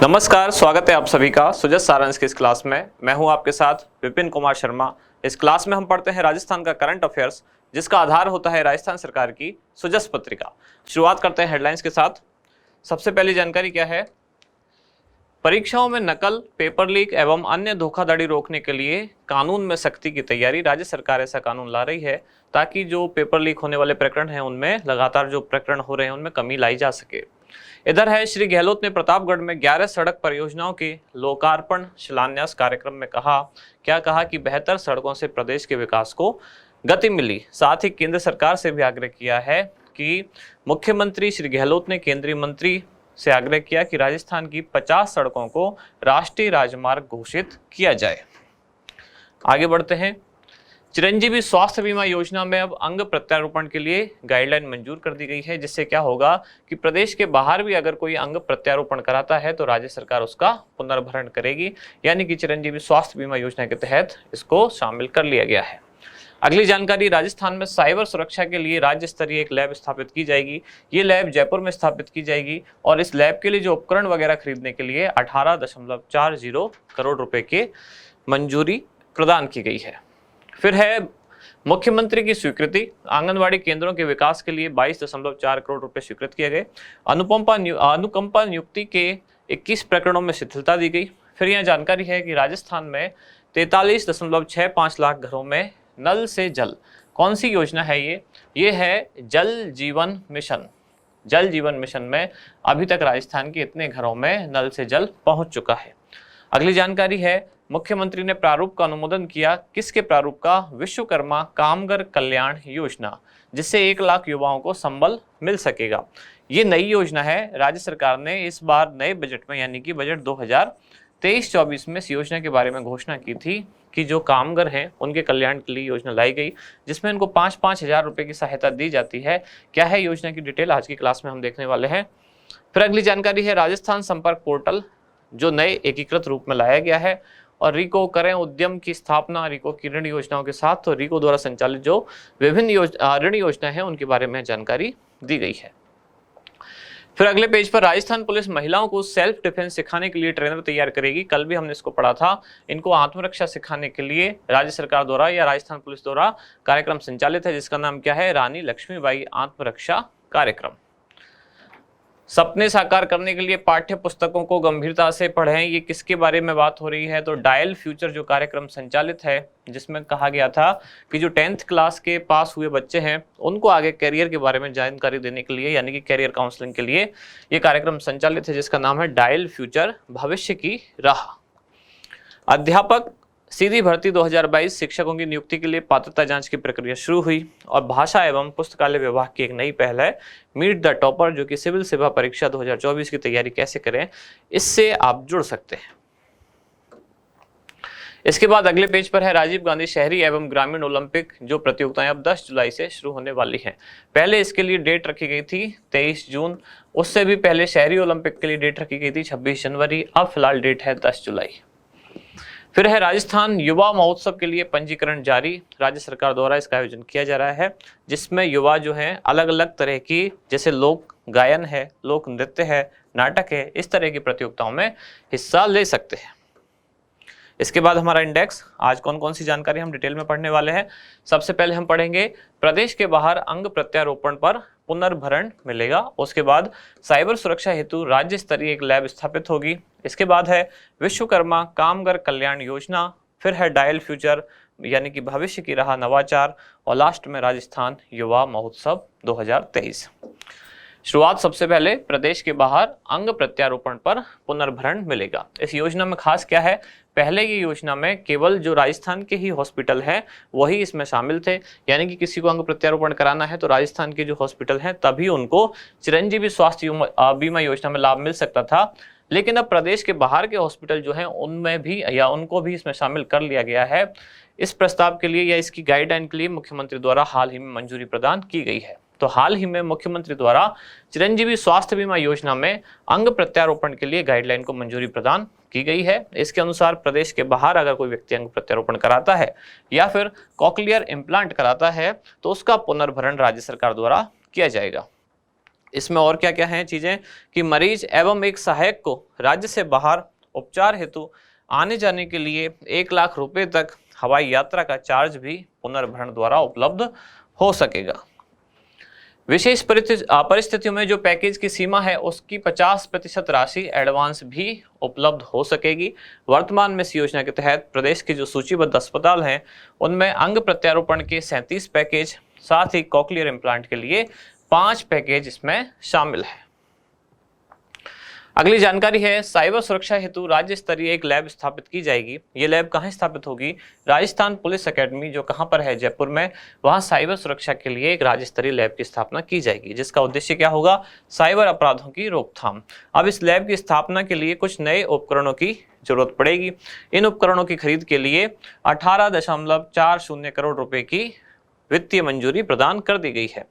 नमस्कार, स्वागत है आप सभी का सुजस सारांश की इस क्लास में। मैं हूं आपके साथ विपिन कुमार शर्मा। इस क्लास में हम पढ़ते हैं राजस्थान का करंट अफेयर्स, जिसका आधार होता है राजस्थान सरकार की सुजस पत्रिका। शुरुआत करते हैं हेडलाइंस के साथ। सबसे पहली जानकारी क्या है? परीक्षाओं में नकल, पेपर लीक एवं अन्य धोखाधड़ी रोकने के लिए कानून में सख्ती की तैयारी। राज्य सरकार ऐसा कानून ला रही है ताकि जो पेपर लीक होने वाले प्रकरण हैं उनमें लगातार जो प्रकरण हो रहे हैं उनमें कमी लाई जा सके। इधर है, श्री गहलोत ने प्रतापगढ़ में 11 सड़क परियोजनाओं के लोकार्पण शिलान्यास कार्यक्रम में कहा कि बेहतर सड़कों से प्रदेश के विकास को गति मिली। साथ ही केंद्र सरकार से भी आग्रह किया है कि मुख्यमंत्री श्री गहलोत ने केंद्रीय मंत्री से आग्रह किया कि राजस्थान की 50 सड़कों को राष्ट्रीय राजमार्ग घोषित किया जाए। आगे बढ़ते हैं। चिरंजीवी स्वास्थ्य बीमा योजना में अब अंग प्रत्यारोपण के लिए गाइडलाइन मंजूर कर दी गई है, जिससे क्या होगा कि प्रदेश के बाहर भी अगर कोई अंग प्रत्यारोपण कराता है तो राज्य सरकार उसका पुनर्भरण करेगी। यानी कि चिरंजीवी स्वास्थ्य बीमा योजना के तहत इसको शामिल कर लिया गया है। अगली जानकारी, राजस्थान में साइबर सुरक्षा के लिए राज्य स्तरीय एक लैब स्थापित की जाएगी। ये लैब जयपुर में स्थापित की जाएगी और इस लैब के लिए जो उपकरण वगैरह खरीदने के लिए 18.40 करोड़ रुपए की मंजूरी प्रदान की गई है। फिर है मुख्यमंत्री की स्वीकृति। आंगनवाड़ी केंद्रों के विकास के लिए 22.4 करोड़ रुपए स्वीकृत किए गए। अनुकंपा नियुक्ति के 21 प्रकरणों में शिथिलता दी गई। फिर यह जानकारी है कि राजस्थान में 43.65 लाख घरों में नल से जल। कौन सी योजना है ये है जल जीवन मिशन। जल जीवन मिशन में अभी तक राजस्थान के इतने घरों में नल से जल पहुंच चुका है। अगली जानकारी है, मुख्यमंत्री ने प्रारूप का अनुमोदन किया। किसके प्रारूप का? विश्वकर्मा कामगार कल्याण योजना, जिससे 1 लाख युवाओं को संबल मिल सकेगा। ये नई योजना है। राज्य सरकार ने इस बार नए बजट में यानी कि बजट 2023-24 में इस योजना के बारे में घोषणा की थी कि जो कामगार हैं उनके कल्याण के लिए योजना लाई गई, जिसमें इनको 5-5 हजार रुपए की सहायता दी जाती है। क्या है योजना की डिटेल आज की क्लास में हम देखने वाले हैं। फिर अगली जानकारी है, राजस्थान संपर्क पोर्टल जो नए एकीकृत रूप में लाया गया है और रिको करें उद्यम की स्थापना रिको की ऋण योजनाओं के साथ तो रिको द्वारा संचालित जो विभिन्न ऋण योजना है उनके बारे में जानकारी दी गई है। फिर अगले पेज पर, राजस्थान पुलिस महिलाओं को सेल्फ डिफेंस सिखाने के लिए ट्रेनर तैयार करेगी। कल भी हमने इसको पढ़ा था। इनको आत्मरक्षा सिखाने के लिए राज्य सरकार द्वारा या राजस्थान पुलिस द्वारा कार्यक्रम संचालित है, जिसका नाम क्या है? रानी लक्ष्मीबाई आत्मरक्षा कार्यक्रम। सपने साकार करने के लिए पाठ्य पुस्तकों को गंभीरता से पढ़ें। ये किसके बारे में बात हो रही है? तो डायल फ्यूचर जो कार्यक्रम संचालित है, जिसमें कहा गया था कि जो 10th क्लास के पास हुए बच्चे हैं उनको आगे करियर के बारे में जानकारी देने के लिए यानी कि करियर काउंसलिंग के लिए ये कार्यक्रम संचालित है, जिसका नाम है डायल फ्यूचर भविष्य की राह। अध्यापक सीधी भर्ती 2022 शिक्षकों की नियुक्ति के लिए पात्रता जांच की प्रक्रिया शुरू हुई और भाषा एवं पुस्तकालय विभाग की एक नई पहल है मीट द टॉपर, जो कि सिविल सेवा परीक्षा 2024 की तैयारी कैसे करें, इससे आप जुड़ सकते हैं। इसके बाद अगले पेज पर है, राजीव गांधी शहरी एवं ग्रामीण ओलंपिक जो प्रतियोगिताएं अब 10 जुलाई से शुरू होने वाली हैं। पहले इसके लिए डेट रखी गई थी 23 जून, उससे भी पहले शहरी ओलंपिक के लिए डेट रखी गई थी 26 जनवरी। अब फिलहाल डेट है 10 जुलाई। फिर है, राजस्थान युवा महोत्सव के लिए पंजीकरण जारी। राज्य सरकार द्वारा इसका आयोजन किया जा रहा है, जिसमें युवा जो हैं अलग अलग तरह की, जैसे लोक गायन है, लोक नृत्य है, नाटक है, इस तरह की प्रतियोगिताओं में हिस्सा ले सकते हैं। इसके बाद हमारा इंडेक्स, आज कौन कौन सी जानकारी हम डिटेल में पढ़ने वाले हैं। सबसे पहले हम पढ़ेंगे प्रदेश के बाहर अंग प्रत्यारोपण पर पुनर्भरण मिलेगा। उसके बाद साइबर सुरक्षा हेतु राज्य स्तरीय एक लैब स्थापित होगी। इसके बाद है विश्वकर्मा कामगार कल्याण योजना। फिर है डायल फ्यूचर यानी कि भविष्य की राह नवाचार और लास्ट में राजस्थान युवा महोत्सव 2023। शुरुआत सबसे पहले प्रदेश के बाहर अंग प्रत्यारोपण पर पुनर्भरण मिलेगा। इस योजना में खास क्या है? पहले ये योजना में केवल जो राजस्थान के ही हॉस्पिटल हैं वही इसमें शामिल थे, यानी कि किसी को अंग प्रत्यारोपण कराना है तो राजस्थान के जो हॉस्पिटल हैं तभी उनको चिरंजीवी स्वास्थ्य बीमा योजना में लाभ मिल सकता था। लेकिन अब प्रदेश के बाहर के हॉस्पिटल जो हैं उनमें भी या उनको भी इसमें शामिल कर लिया गया है। इस प्रस्ताव के लिए या इसकी गाइडलाइन के लिए मुख्यमंत्री द्वारा हाल ही में मंजूरी प्रदान की गई है। तो हाल ही में मुख्यमंत्री द्वारा चिरंजीवी स्वास्थ्य बीमा योजना में अंग प्रत्यारोपण के लिए गाइडलाइन को मंजूरी प्रदान की गई है। इसके अनुसार प्रदेश के बाहर अगर कोई व्यक्ति अंग प्रत्यारोपण कराता है या फिर कॉकलियर इम्प्लांट कराता है तो उसका पुनर्भरण राज्य सरकार द्वारा किया जाएगा। इसमें और क्या क्या है चीजें कि मरीज एवं एक सहायक को राज्य से बाहर उपचार हेतु आने जाने के लिए 1 लाख रुपए तक हवाई यात्रा का चार्ज भी पुनर्भरण द्वारा उपलब्ध हो सकेगा। विशेष परिस्थितियों में जो पैकेज की सीमा है उसकी 50% राशि एडवांस भी उपलब्ध हो सकेगी। वर्तमान में इस योजना के तहत प्रदेश के जो सूचीबद्ध अस्पताल हैं उनमें अंग प्रत्यारोपण के 37 पैकेज, साथ ही कॉक्लियर इम्प्लांट के लिए 5 पैकेज इसमें शामिल है। अगली जानकारी है साइबर सुरक्षा हेतु राज्य स्तरीय एक लैब स्थापित की जाएगी। ये लैब कहाँ स्थापित होगी? राजस्थान पुलिस एकेडमी जो कहाँ पर है, जयपुर में, वहाँ साइबर सुरक्षा के लिए एक राज्य स्तरीय लैब की स्थापना की जाएगी, जिसका उद्देश्य क्या होगा? साइबर अपराधों की रोकथाम। अब इस लैब की स्थापना के लिए कुछ नए उपकरणों की जरूरत पड़ेगी। इन उपकरणों की खरीद के लिए 18.40 करोड़ रुपए की वित्तीय मंजूरी प्रदान कर दी गई है।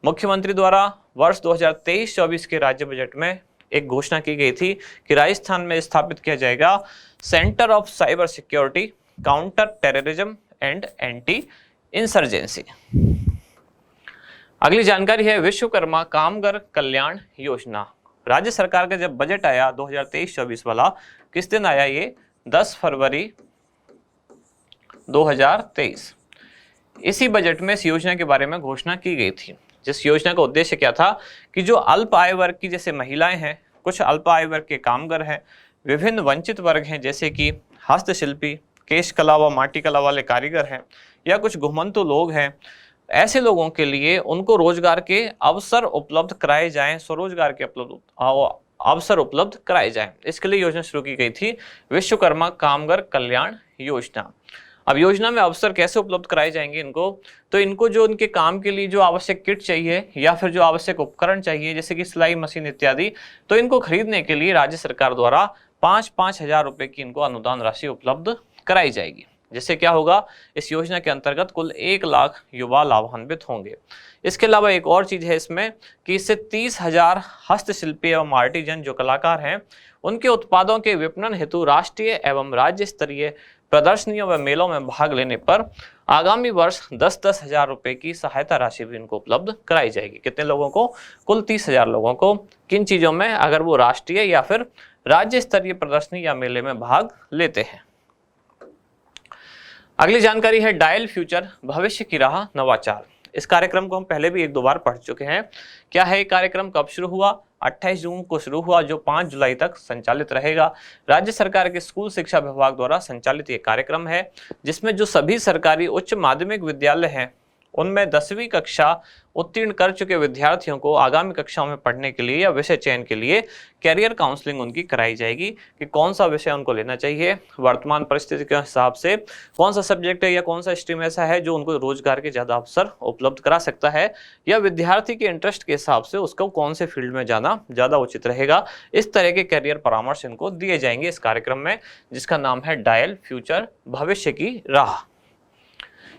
मुख्यमंत्री द्वारा वर्ष 2023-24 के राज्य बजट में एक घोषणा की गई थी कि राजस्थान में स्थापित किया जाएगा centre of cyber security, counter terrorism and anti insurgency. अगली जानकारी है विश्वकर्मा कामगार कल्याण योजना। राज्य सरकार का जब बजट आया 2023-24 वाला, किस दिन आया? ये 10 फरवरी 2023। इसी बजट में इस योजना के बारे में घोषणा की गई थी, जिस योजना का उद्देश्य क्या था कि जो अल्प आय वर्ग की जैसे महिलाएं हैं, कुछ अल्प आय वर्ग के कामगार हैं, विभिन्न वंचित वर्ग हैं जैसे कि हस्तशिल्पी, केश कला व माटी कला वाले कारीगर हैं, या कुछ घुमंतु लोग हैं, ऐसे लोगों के लिए उनको रोजगार के अवसर उपलब्ध कराए जाएं, स्वरोजगार के अवसर उपलब्ध कराए जाएं। इसके लिए योजना शुरू की गई थी विश्वकर्मा कामगार कल्याण योजना। अब योजना में अवसर कैसे उपलब्ध कराए जाएंगे इनको? तो इनको जो उनके काम के लिए जो आवश्यक किट चाहिए या फिर जो आवश्यक उपकरण चाहिए जैसे कि सिलाई मशीन इत्यादि, तो इनको खरीदने के लिए राज्य सरकार द्वारा 5-5 हजार रुपए की इनको अनुदान राशि उपलब्ध कराई जाएगी। जिससे क्या होगा? इस योजना के अंतर्गत कुल 1 लाख युवा लाभान्वित होंगे। इसके अलावा एक और चीज है इसमें कि इससे 30,000 हस्तशिल्पी एवं आर्टिजन जो कलाकार हैं उनके उत्पादों के विपणन हेतु राष्ट्रीय एवं राज्य स्तरीय प्रदर्शनियों व मेलों में भाग लेने पर आगामी वर्ष 10-10 हजार रुपए की सहायता राशि भी इनको उपलब्ध कराई जाएगी। कितने लोगों को? कुल 30,000 लोगों को। किन चीजों में? अगर वो राष्ट्रीय या फिर राज्य स्तरीय प्रदर्शनी या मेले में भाग लेते हैं। अगली जानकारी है डायल फ्यूचर, भविष्य की राह नवाचार। इस कार्यक्रम को हम पहले भी 1-2 बार पढ़ चुके हैं। क्या है ये कार्यक्रम? कब शुरू हुआ? 28 जून को शुरू हुआ, जो 5 जुलाई तक संचालित रहेगा। राज्य सरकार के स्कूल शिक्षा विभाग द्वारा संचालित ये कार्यक्रम है, जिसमें जो सभी सरकारी उच्च माध्यमिक विद्यालय हैं उनमें 10वीं कक्षा उत्तीर्ण कर चुके विद्यार्थियों को आगामी कक्षाओं में पढ़ने के लिए या विषय चयन के लिए कैरियर काउंसलिंग उनकी कराई जाएगी कि कौन सा विषय उनको लेना चाहिए, वर्तमान परिस्थिति के हिसाब से कौन सा सब्जेक्ट है या कौन सा स्ट्रीम ऐसा है जो उनको रोजगार के ज़्यादा अवसर उपलब्ध करा सकता है, या विद्यार्थी के इंटरेस्ट के हिसाब से उसको कौन से फील्ड में जाना ज़्यादा उचित रहेगा। इस तरह के कैरियर परामर्श इनको दिए जाएंगे इस कार्यक्रम में, जिसका नाम है डायल फ्यूचर, भविष्य की राह।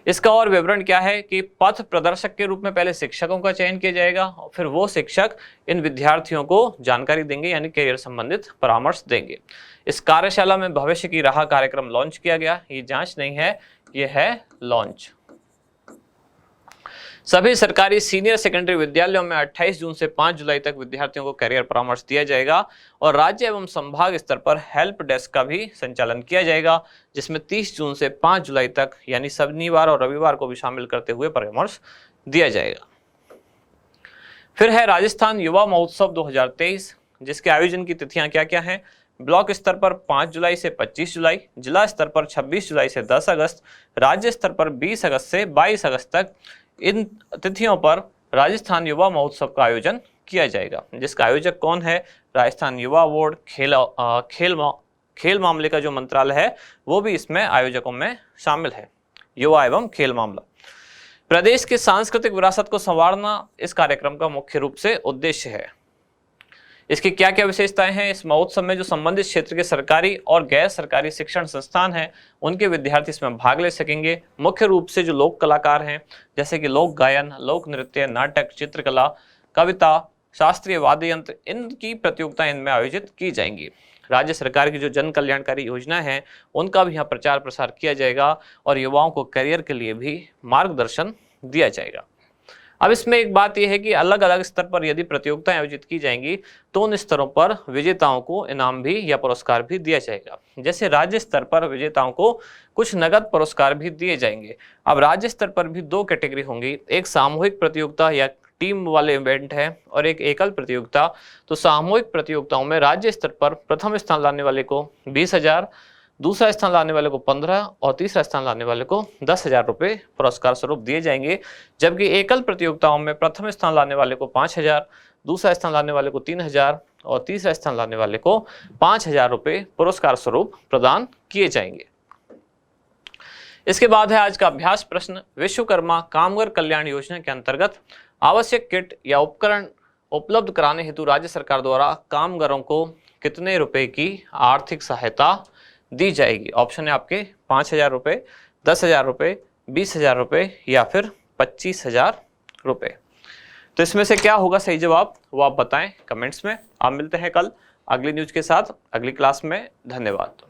इसका और विवरण क्या है कि पथ प्रदर्शक के रूप में पहले शिक्षकों का चयन किया जाएगा, फिर वो शिक्षक इन विद्यार्थियों को जानकारी देंगे यानी कैरियर संबंधित परामर्श देंगे। इस कार्यशाला में भविष्य की राह कार्यक्रम लॉन्च किया गया। ये जांच नहीं है, ये है लॉन्च। सभी सरकारी सीनियर सेकेंडरी विद्यालयों में 28 जून से 5 जुलाई तक विद्यार्थियों को कैरियर परामर्श दिया जाएगा और राज्य एवं संभाग स्तर पर हेल्प डेस्क का भी संचालन किया जाएगा, जिसमें 30 जून से 5 जुलाई तक यानी शनिवार और रविवार को भी शामिल करते हुए परामर्श दिया जाएगा। फिर है राजस्थान युवा महोत्सव 2023, जिसके आयोजन की तिथियां क्या क्या हैं? ब्लॉक स्तर पर 5 जुलाई से 25 जुलाई, जिला स्तर पर 26 जुलाई से 10 अगस्त, राज्य स्तर पर 20 अगस्त से 22 अगस्त तक इन तिथियों पर राजस्थान युवा महोत्सव का आयोजन किया जाएगा, जिसका आयोजक कौन है? राजस्थान युवा बोर्ड, खेल मामले का जो मंत्रालय है वो भी इसमें आयोजकों में शामिल है, युवा एवं खेल मामला। प्रदेश की सांस्कृतिक विरासत को संवारना इस कार्यक्रम का मुख्य रूप से उद्देश्य है। इसकी क्या क्या विशेषताएं हैं? इस महोत्सव में जो संबंधित क्षेत्र के सरकारी और गैर सरकारी शिक्षण संस्थान हैं उनके विद्यार्थी इसमें भाग ले सकेंगे। मुख्य रूप से जो लोक कलाकार हैं जैसे कि लोक गायन, लोक नृत्य, नाटक, चित्रकला, कविता, शास्त्रीय वाद्य यंत्र, इनकी प्रतियोगिताएं इनमें आयोजित की जाएंगी। राज्य सरकार की जो जन कल्याणकारी योजना है उनका भी यहाँ प्रचार प्रसार किया जाएगा और युवाओं को करियर के लिए भी मार्गदर्शन दिया जाएगा। अब इसमें एक बात यह है कि अलग अलग स्तर पर यदि प्रतियोगिताएं आयोजित की जाएंगी तो उन स्तरों पर विजेताओं को इनाम भी या पुरस्कार भी दिया जाएगा। जैसे राज्य स्तर पर विजेताओं को कुछ नगद पुरस्कार भी दिए जाएंगे। अब राज्य स्तर पर भी दो कैटेगरी होंगी, एक सामूहिक प्रतियोगिता या टीम वाले इवेंट है और एक एकल प्रतियोगिता। तो सामूहिक प्रतियोगिताओं में राज्य स्तर पर प्रथम स्थान लाने वाले को 20,000, दूसरा स्थान लाने वाले को 15 और तीसरा स्थान लाने वाले को 10,000 रुपये पुरस्कार स्वरूप दिए जाएंगे। जबकि एकल प्रतियोगिताओं में प्रथम स्थान लाने वाले को 5,000, दूसरा स्थान लाने वाले को 3,000 और तीसरा स्थान लाने वाले को 5,000 रुपये पुरस्कार स्वरूप प्रदान किए जाएंगे। इसके बाद है आज का अभ्यास प्रश्न। विश्वकर्मा कामगार कल्याण योजना के अंतर्गत आवश्यक किट या उपकरण उपलब्ध कराने हेतु राज्य सरकार द्वारा कामगारों को कितने रुपए की आर्थिक सहायता दी जाएगी? ऑप्शन है आपके 5,000 रुपये, 10,000 रुपये, 20,000 रुपये या फिर 25,000 रुपये। तो इसमें से क्या होगा सही जवाब, वो आप बताएं कमेंट्स में। आप मिलते हैं कल अगली न्यूज के साथ अगली क्लास में। धन्यवाद।